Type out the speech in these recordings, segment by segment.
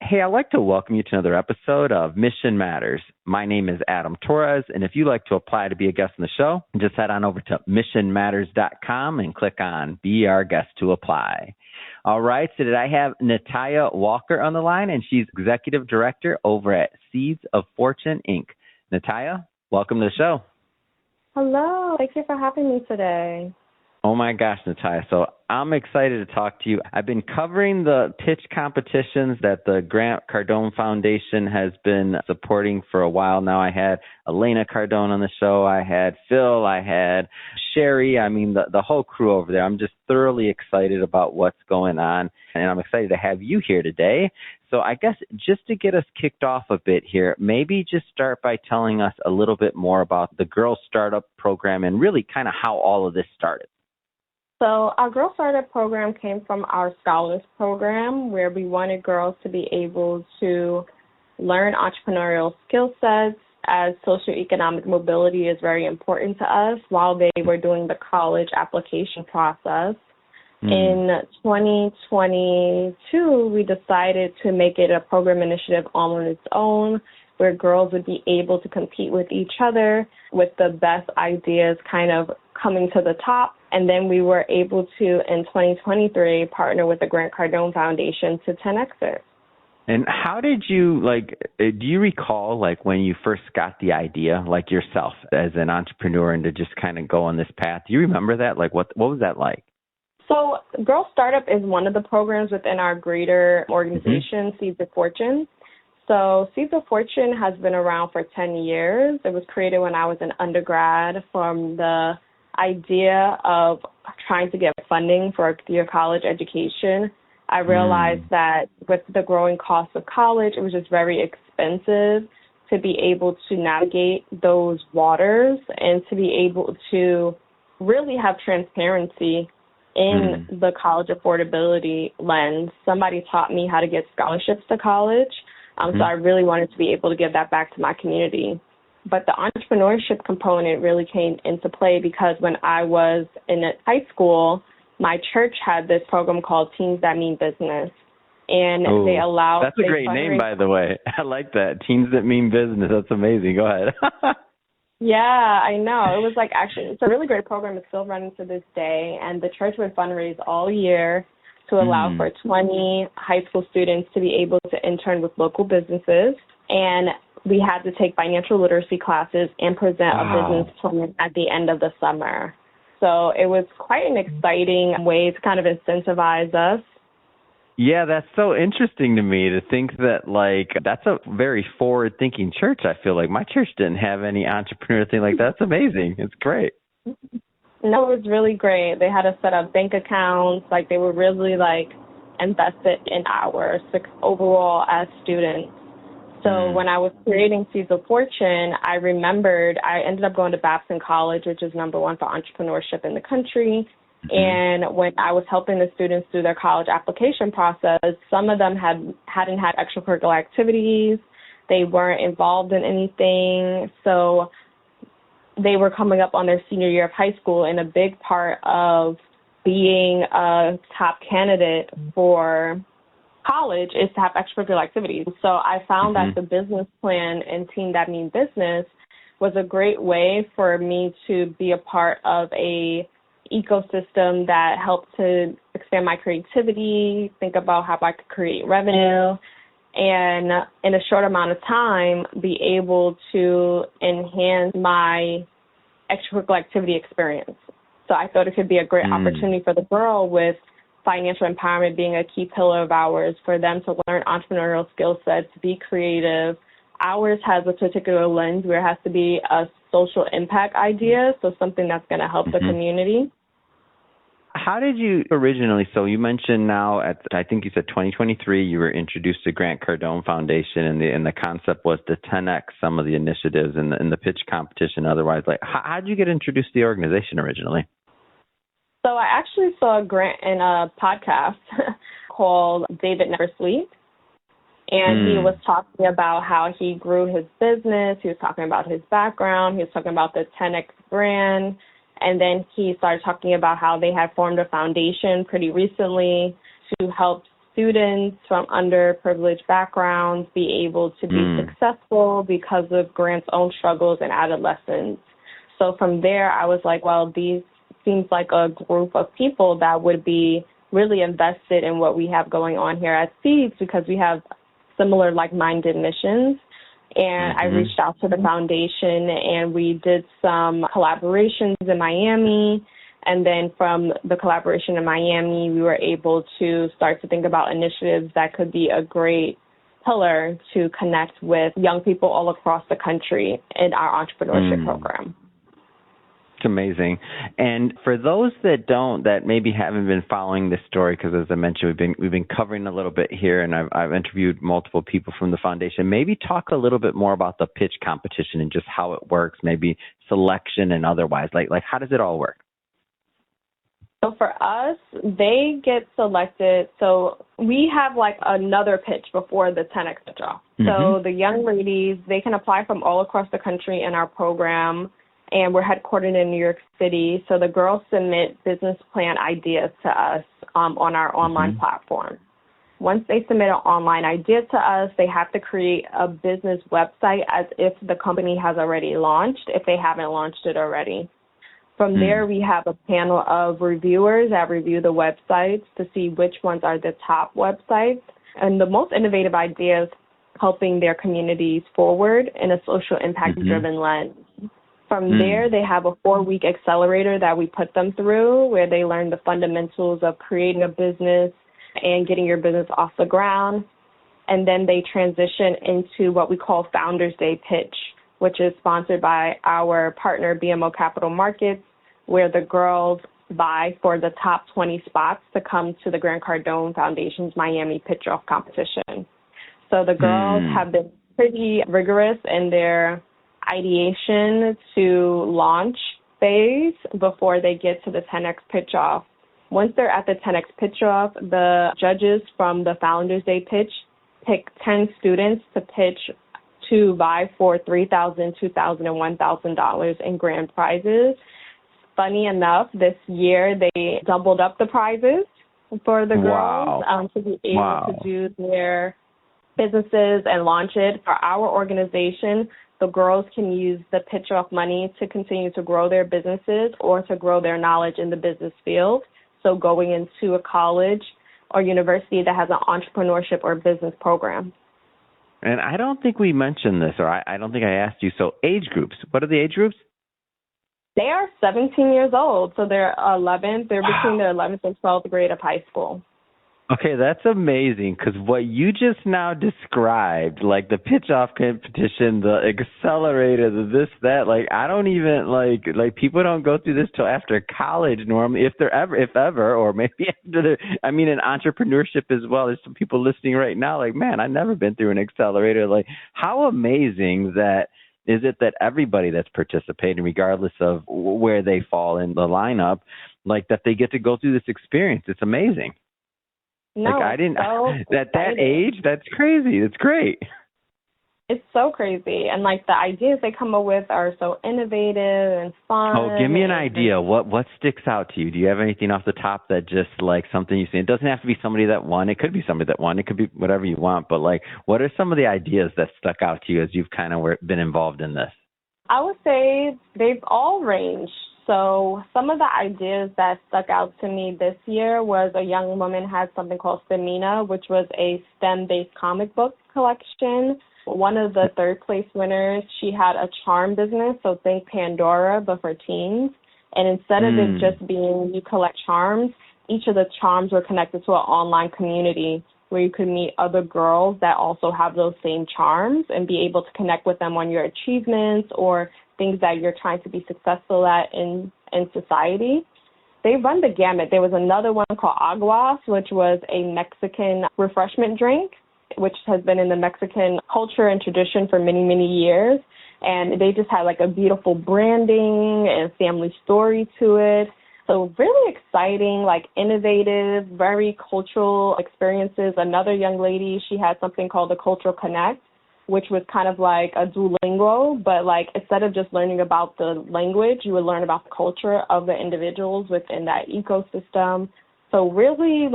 Hey, I'd like to welcome you to another episode of Mission Matters. My name is Adam Torres, and if you'd like to apply to be a guest on the show, just head on over to missionmatters.com and click on Be Our Guest to apply. All right, so today I have Natalia Walker on the line, and she's Executive Director over at Seeds of Fortune, Inc. Natalia, welcome to the show. Hello, thank you for having me today. Oh my gosh, Natalia. So I'm excited to talk to you. I've been covering the pitch competitions that the Cardone Foundation has been supporting for a while now. I had Elena Cardone on the show. I had Phil. I had Sherry. I mean, the whole crew over there. I'm just thoroughly excited about what's going on, and I'm excited to have you here today. So I guess just to get us kicked off a bit here, maybe just start by telling us a little bit more about the Girl Startup Program and really kind of how all of this started. So our Girl Startup program came from our Scholars program, where we wanted girls to be able to learn entrepreneurial skill sets, as socioeconomic mobility is very important to us while they were doing the college application process. In 2022, we decided to make it a program initiative all on its own, where girls would be able to compete with each other with the best ideas kind of coming to the top. And then we were able to, in 2023, partner with the Cardone Foundation to 10X it. And how did you, do you recall, when you first got the idea, yourself as an entrepreneur and to just kind of go on this path? Do you remember that? What was that like? So Girl Startup is one of the programs within our greater organization, Seeds of Fortune. So Seeds of Fortune has been around for 10 years. It was created when I was an undergrad from the idea of trying to get funding for your college education. I realized that with the growing cost of college, it was just very expensive to be able to navigate those waters and to be able to really have transparency in the college affordability lens. Somebody taught me how to get scholarships to college, so I really wanted to be able to give that back to my community. But the entrepreneurship component really came into play because when I was in high school, my church had this program called Teens That Mean Business. And they allowed... That's a great name, by the way. I like that. Teens That Mean Business. That's amazing. Go ahead. Yeah, I know. It was actually, it's a really great program. It's still running to this day. And the church would fundraise all year to allow for 20 high school students to be able to intern with local businesses. And we had to take financial literacy classes and present a business plan at the end of the summer. So it was quite an exciting way to kind of incentivize us. Yeah, that's so interesting to me to think that, that's a very forward-thinking church, I feel like. My church didn't have any entrepreneur thing like that. That's amazing. It's great. No, it was really great. They had us set up bank accounts. They were really, invested in our overall as students. So when I was creating Seeds of Fortune, I remembered I ended up going to Babson College, which is number one for entrepreneurship in the country. And when I was helping the students through their college application process, some of them hadn't had extracurricular activities. They weren't involved in anything. So they were coming up on their senior year of high school, and a big part of being a top candidate for college is to have extracurricular activities. So I found that the business plan and Team That Mean Business was a great way for me to be a part of a ecosystem that helped to expand my creativity, think about how I could create revenue, and in a short amount of time, be able to enhance my extracurricular activity experience. So I thought it could be a great opportunity for the girl, with financial empowerment being a key pillar of ours, for them to learn entrepreneurial skill sets, be creative. Ours has a particular lens where it has to be a social impact idea, so something that's going to help the community. How did you originally, so you mentioned now I think you said 2023, you were introduced to Cardone Foundation, and the concept was to 10X some of the initiatives in the pitch competition. Otherwise, how did you get introduced to the organization originally? So I actually saw a grant in a podcast called David Never Sleep. And he was talking about how he grew his business. He was talking about his background. He was talking about the 10X brand. And then he started talking about how they had formed a foundation pretty recently to help students from underprivileged backgrounds be able to be successful because of Grant's own struggles and adolescence. So from there, I was like, well, these seems like a group of people that would be really invested in what we have going on here at Seeds because we have similar like-minded missions. And I reached out to the foundation, and we did some collaborations in Miami. And then from the collaboration in Miami, we were able to start to think about initiatives that could be a great pillar to connect with young people all across the country in our entrepreneurship program. It's amazing. And for those that maybe haven't been following this story, because as I mentioned, we've been covering a little bit here, and I've interviewed multiple people from the foundation. Maybe talk a little bit more about the pitch competition and just how it works, maybe selection and otherwise. Like how does it all work? So for us, they get selected. So we have like another pitch before the 10X pitch off. So the young ladies, they can apply from all across the country in our program, and we're headquartered in New York City. So the girls submit business plan ideas to us on our online platform. Once they submit an online idea to us, they have to create a business website as if the company has already launched, if they haven't launched it already. From there, we have a panel of reviewers that review the websites to see which ones are the top websites and the most innovative ideas helping their communities forward in a social impact-driven lens. From there, they have a 4-week accelerator that we put them through where they learn the fundamentals of creating a business and getting your business off the ground. And then they transition into what we call Founders Day Pitch, which is sponsored by our partner, BMO Capital Markets, where the girls vie for the top 20 spots to come to the Grant Cardone Foundation's Miami Pitch-Off competition. So the girls have been pretty rigorous in their ideation to launch phase before they get to the 10X Pitch-Off. Once they're at the 10X Pitch-Off, the judges from the Founders Day Pitch pick 10 students to pitch to vie for $3,000, $2,000, and $1,000 in grand prizes. Funny enough, this year they doubled up the prizes for the girls to be able to do their businesses and launch it. For our organization, the girls can use the pitch-off money to continue to grow their businesses or to grow their knowledge in the business field. So going into a college or university that has an entrepreneurship or business program. And I don't think we mentioned this, or I don't think I asked you. So age groups, what are the age groups? They are 17 years old, so they're 11th. They're between their 11th and 12th grade of high school. Okay, that's amazing, because what you just now described, like the pitch-off competition, the accelerator, the this, that, like I don't even, like people don't go through this till after college normally, if ever, or maybe after in entrepreneurship as well. There's some people listening right now like, man, I've never been through an accelerator. Like, how amazing that is it that everybody that's participating, regardless of where they fall in the lineup, like that they get to go through this experience. It's amazing. No, like I didn't so at that age, that's crazy. It's great. It's so crazy. And like the ideas they come up with are so innovative and fun. Oh, give me an idea. What sticks out to you? Do you have anything off the top that just like something you see? It doesn't have to be somebody that won. It could be somebody that won. It could be whatever you want. But like, what are some of the ideas that stuck out to you as you've kind of been involved in this? I would say they've all ranged. So some of the ideas that stuck out to me this year was a young woman had something called Femina, which was a STEM-based comic book collection. One of the third place winners, she had a charm business, so think Pandora, but for teens. And instead of it just being you collect charms, each of the charms were connected to an online community where you could meet other girls that also have those same charms and be able to connect with them on your achievements or things that you're trying to be successful at in society. They run the gamut. There was another one called Aguas, which was a Mexican refreshment drink, which has been in the Mexican culture and tradition for many, many years. And they just had like a beautiful branding and family story to it. So really exciting, like innovative, very cultural experiences. Another young lady, she had something called the Cultural Connect, which was kind of like a Duolingo, but like instead of just learning about the language, you would learn about the culture of the individuals within that ecosystem. So really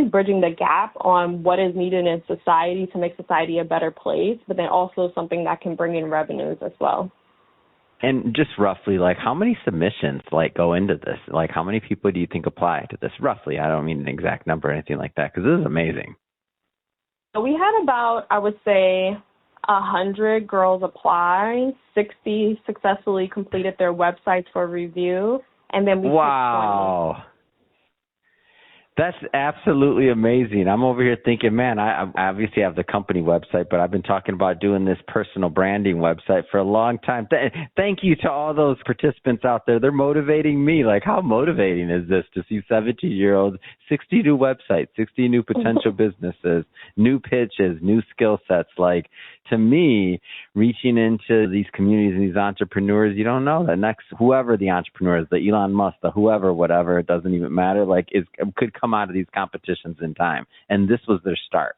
bridging the gap on what is needed in society to make society a better place, but then also something that can bring in revenues as well. And just roughly, like, how many submissions, like, go into this? Like, how many people do you think apply to this? Roughly, I don't mean an exact number or anything like that, because this is amazing. So we had about, I would say, 100 girls apply. 60 successfully completed their websites for review, and then we picked 20. That's absolutely amazing. I'm over here thinking, man, I obviously have the company website, but I've been talking about doing this personal branding website for a long time. Thank you to all those participants out there. They're motivating me. Like, how motivating is this to see 17-year-olds, 60 new websites, 60 new potential businesses, new pitches, new skill sets? Like, to me, reaching into these communities and these entrepreneurs, you don't know, the next, whoever the entrepreneur is, the Elon Musk, the whoever, whatever, it doesn't even matter, like, could come out of these competitions in time. And this was their start.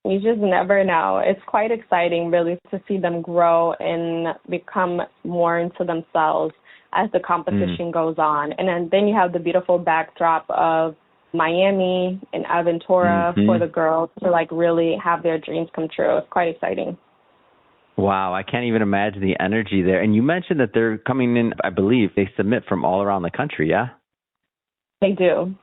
You just never know. It's quite exciting, really, to see them grow and become more into themselves as the competition goes on. And then you have the beautiful backdrop of Miami and Aventura for the girls to, like, really have their dreams come true. It's quite exciting. Wow, I can't even imagine the energy there. And you mentioned that they're coming in, I believe, they submit from all around the country, yeah? They do.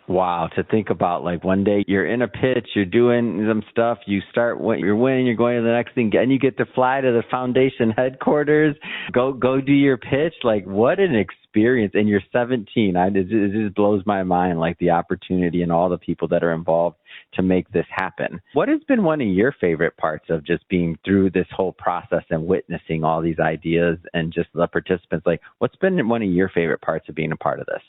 Wow, to think about, like, one day you're in a pitch, you're doing some stuff, you start, you're winning, you're going to the next thing, and you get to fly to the foundation headquarters, go do your pitch. Like, what an experience. And you're 17. It just blows my mind, like, the opportunity and all the people that are involved to make this happen. What has been one of your favorite parts of just being through this whole process and witnessing all these ideas and just the participants? Like, what's been one of your favorite parts of being a part of this?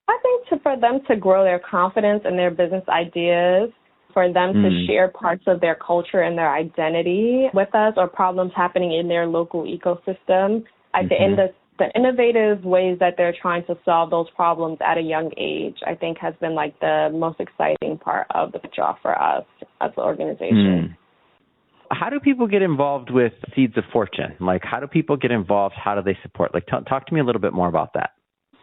I think for them to grow their confidence in their business ideas, for them to share parts of their culture and their identity with us, or problems happening in their local ecosystem, the innovative ways that they're trying to solve those problems at a young age, I think has been, like, the most exciting part of the job for us as an organization. How do people get involved with Seeds of Fortune? Like, how do people get involved? How do they support? Like, talk to me a little bit more about that.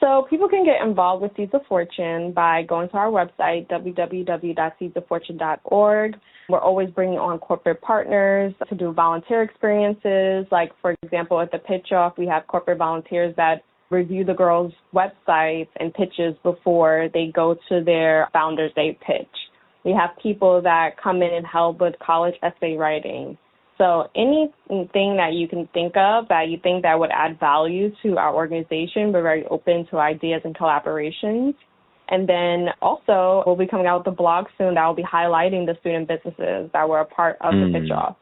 So people can get involved with Seeds of Fortune by going to our website, www.seedsoffortune.org. We're always bringing on corporate partners to do volunteer experiences. Like, for example, at the pitch off, we have corporate volunteers that review the girls' websites and pitches before they go to their Founders Day pitch. We have people that come in and help with college essay writing. So anything that you can think of that you think that would add value to our organization, we're very open to ideas and collaborations. And then also we'll be coming out with a blog soon that will be highlighting the student businesses that were a part of the pitch off.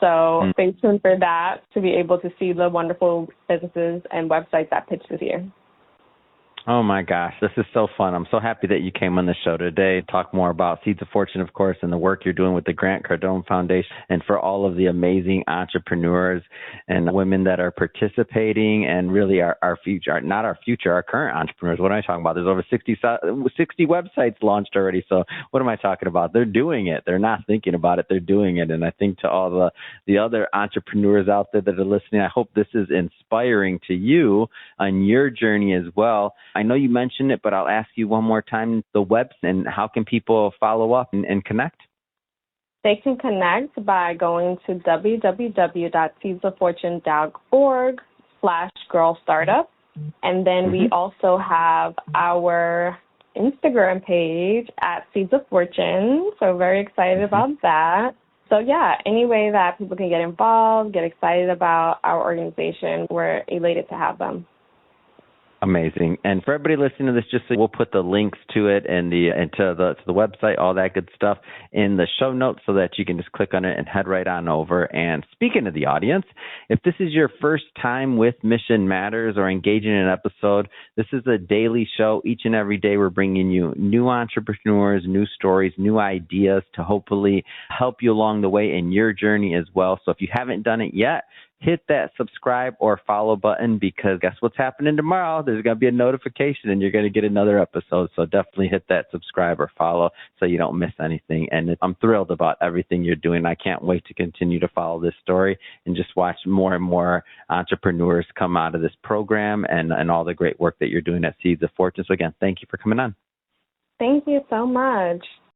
So stay tuned for that to be able to see the wonderful businesses and websites that pitched this year. Oh, my gosh. This is so fun. I'm so happy that you came on the show today. Talk more about Seeds of Fortune, of course, and the work you're doing with the Grant Cardone Foundation, and for all of the amazing entrepreneurs and women that are participating, and really our future, not our future, our current entrepreneurs. What am I talking about? There's over 60 websites launched already. So what am I talking about? They're doing it. They're not thinking about it. They're doing it. And I think to all the other entrepreneurs out there that are listening, I hope this is inspiring to you on your journey as well. I know you mentioned it, but I'll ask you one more time, the web, and how can people follow up and connect? They can connect by going to www.seedsoffortune.org/girl startup. And then we also have our Instagram page at Seeds of Fortune. So very excited about that. So yeah, any way that people can get involved, get excited about our organization, we're elated to have them. Amazing. And for everybody listening to this, just so we'll put the links to it and to the website, all that good stuff in the show notes so that you can just click on it and head right on over. And speaking to the audience, if this is your first time with Mission Matters or engaging in an episode, this is a daily show. Each and every day we're bringing you new entrepreneurs, new stories, new ideas to hopefully help you along the way in your journey as well. So if you haven't done it yet, hit that subscribe or follow button, because guess what's happening tomorrow? There's going to be a notification and you're going to get another episode. So definitely hit that subscribe or follow so you don't miss anything. And I'm thrilled about everything you're doing. I can't wait to continue to follow this story and just watch more and more entrepreneurs come out of this program and all the great work that you're doing at Seeds of Fortune. So again, thank you for coming on. Thank you so much.